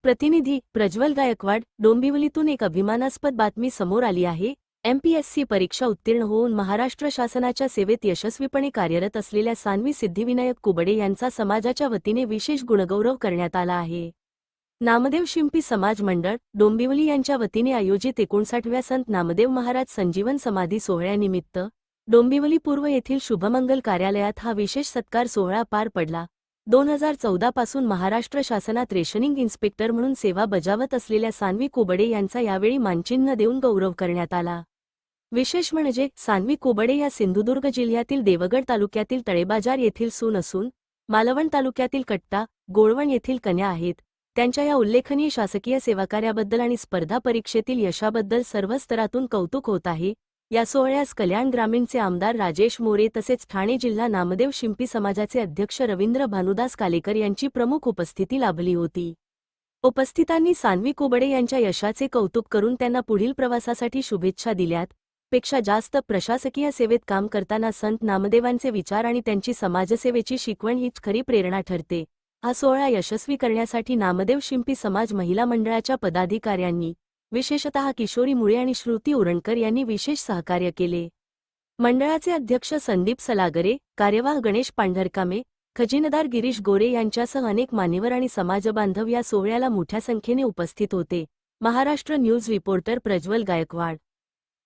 प्रतिनिधी प्रज्वल गायकवाड. डोंबिवलीतून एक अभिमानास्पद बातमी समोर आली आहे. एमपीएससी परीक्षा उत्तीर्ण होऊन महाराष्ट्र शासनाच्या सेवेत यशस्वीपणे कार्यरत असलेल्या सान्वी सिद्धिविनायक कुबडे यांचा समाजाच्या वतीने विशेष गुणगौरव करण्यात आला आहे. नामदेव शिंपी समाज मंडळ डोंबिवली यांच्या वतीने आयोजित 59व्या संत नामदेव महाराज संजीवन समाधी सोहळ्यानिमित्त डोंबिवली पूर्व येथील शुभमंगल कार्यालयात हा विशेष सत्कार सोहळा पार पडला. 2014 पासून महाराष्ट्र शासनात रेशनिंग इन्स्पेक्टर म्हणून सेवा बजावत असलेल्या सान्वी कुबडे यांचा यावेळी मानचिन्ह देऊन गौरव करण्यात आला. विशेष म्हणजे सान्वी कुबडे या सिंधुदुर्ग जिल्ह्यातील देवगड तालुक्यातील तळेबाजार येथील सून असून मालवण तालुक्यातील कट्टा, गोळवण येथील कन्या आहेत. त्यांच्या या उल्लेखनीय शासकीय सेवाकार्याबद्दल आणि स्पर्धा परीक्षेतील यशाबद्दल सर्व स्तरातून कौतुक होत आहे. या सोहळ्यास कल्याण ग्रामीणचे आमदार राजेश मोरे तसेच ठाणे जिल्हा नामदेव शिंपी समाजाचे अध्यक्ष रवींद्र भानुदास कालेकर यांची प्रमुख उपस्थिती लाभली होती. उपस्थितांनी सान्वी कुबडे यांच्या यशाचे कौतुक करून त्यांना पुढील प्रवासासाठी शुभेच्छा दिल्यात. पेक्षा जास्त प्रशासकीय सेवेत काम करताना संत नामदेवांचे विचार आणि त्यांची समाजसेवेची शिकवण हीच खरी प्रेरणा ठरते. हा सोहळा यशस्वी करण्यासाठी नामदेव शिंपी समाज महिला मंडळाच्या पदाधिकाऱ्यांनी विशेषतः किशोरी मुळे आणि श्रुती उरणकर यांनी विशेष सहकार्य केले. मंडळाचे अध्यक्ष संदीप सलागरे, कार्यवाह गणेश पांढरकामे, खजिनदार गिरीश गोरे यांच्यासह अनेक मान्यवर आणि समाजबांधव या सोहळ्याला मोठ्या संख्येने उपस्थित होते. Maharashtra news reporter Prajwal Gaikwad.